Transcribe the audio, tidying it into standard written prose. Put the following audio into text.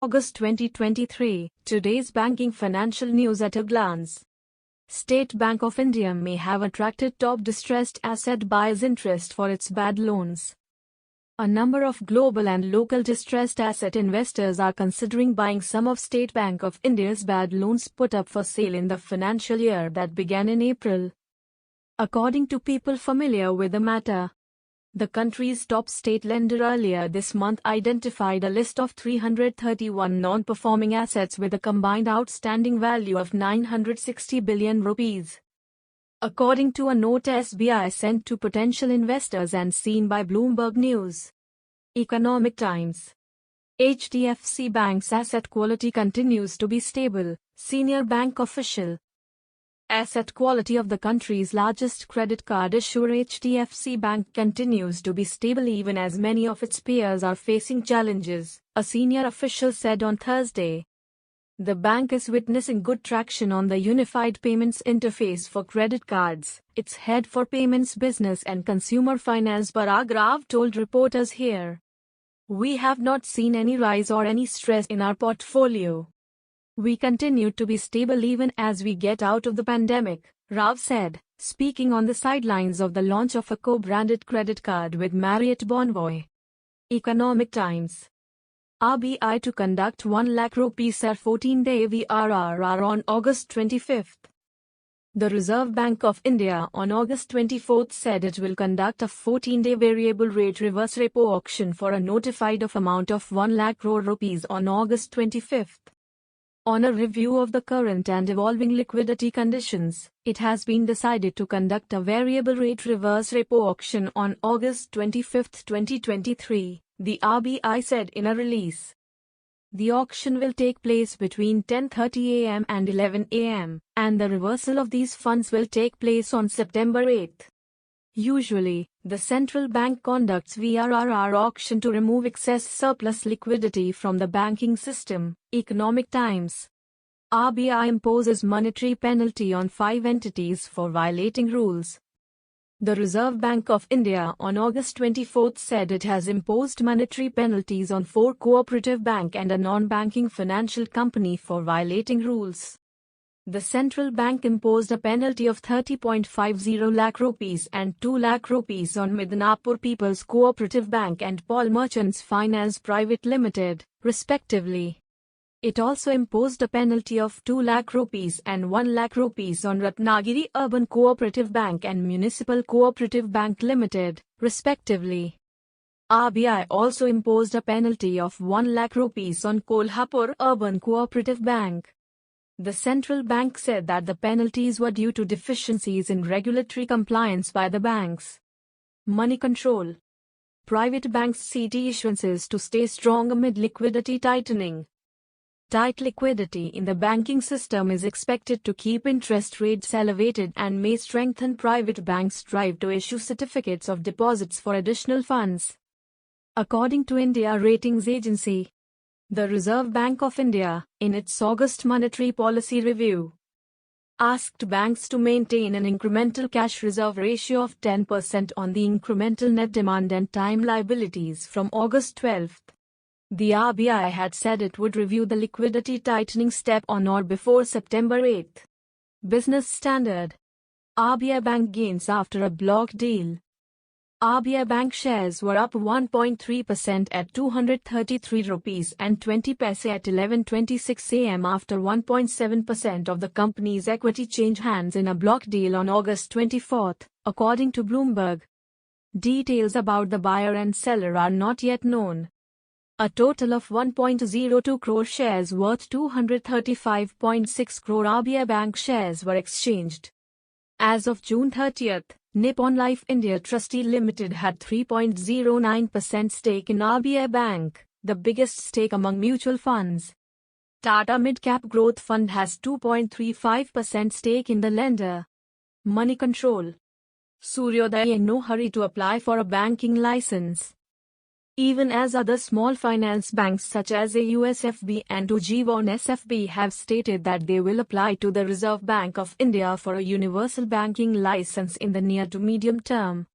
August 2023, today's banking financial news at a glance. State Bank of India may have attracted top distressed asset buyers' interest for its bad loans. A number of global and local distressed asset investors are considering buying some of State Bank of India's bad loans put up for sale in the financial year that began in April. According to people familiar with the matter, the country's top state lender earlier this month identified a list of 331 non-performing assets with a combined outstanding value of 960 billion rupees. According to a note SBI sent to potential investors and seen by Bloomberg News. Economic Times. HDFC Bank's asset quality continues to be stable, senior bank official. Asset quality of the country's largest credit card issuer HDFC Bank continues to be stable even as many of its peers are facing challenges, a senior official said on Thursday. The bank is witnessing good traction on the unified payments interface for credit cards, its head for payments business and consumer finance Parag Rao told reporters here. We have not seen any rise or any stress in our portfolio. We continue to be stable even as we get out of the pandemic, Rao said, speaking on the sidelines of the launch of a co-branded credit card with Marriott Bonvoy. Economic Times. RBI to conduct 1 lakh rupees 14-day VRR on August 25. The Reserve Bank of India on August 24 said it will conduct a 14-day variable rate reverse repo auction for a notified amount of 1 lakh crore rupees on August 25. On a review of the current and evolving liquidity conditions, it has been decided to conduct a variable rate reverse repo auction on August 25, 2023, the RBI said in a release. The auction will take place between 10:30 am and 11 am, and the reversal of these funds will take place on September 8. Usually, the central bank conducts VRR auction to remove excess surplus liquidity from the banking system. Economic Times. RBI imposes monetary penalty on 5 entities for violating rules. The Reserve Bank of India on August 24 said it has imposed monetary penalties on 4 cooperative bank and a non-banking financial company for violating rules. The central bank imposed a penalty of 30.50 lakh rupees and 2 lakh rupees on Midnapur People's Cooperative Bank and Paul Merchants Finance Private Limited, respectively. It also imposed a penalty of 2 lakh rupees and 1 lakh rupees on Ratnagiri Urban Cooperative Bank and Municipal Cooperative Bank Limited, respectively. RBI also imposed a penalty of 1 lakh rupees on Kolhapur Urban Cooperative Bank. The central bank said that the penalties were due to deficiencies in regulatory compliance by the banks. Money control. Private banks see issuances to stay strong amid liquidity tightening. Tight liquidity in the banking system is expected to keep interest rates elevated and may strengthen private banks' drive to issue certificates of deposits for additional funds. According to India Ratings Agency, the Reserve Bank of India, in its August monetary policy review, asked banks to maintain an incremental cash reserve ratio of 10% on the incremental net demand and time liabilities from August 12. The RBI had said it would review the liquidity tightening step on or before September 8. Business Standard. RBI Bank gains after a block deal. RBI Bank shares were up 1.3% at 233 rupees and 20 paise at 11:26 am after 1.7% of the company's equity changed hands in a block deal on August 24, according to Bloomberg. Details about the buyer and seller are not yet known. A total of 1.02 crore shares worth 235.6 crore RBI Bank shares were exchanged. As of June 30, Nippon Life India Trustee Limited had 3.09% stake in RBI Bank, the biggest stake among mutual funds. Tata Mid-Cap Growth Fund has 2.35% stake in the lender. Money control. Suryodaya in no hurry to apply for a banking license. Even as other small finance banks such as AUSFB and Ujjivan SFB have stated that they will apply to the Reserve Bank of India for a universal banking license in the near to medium term.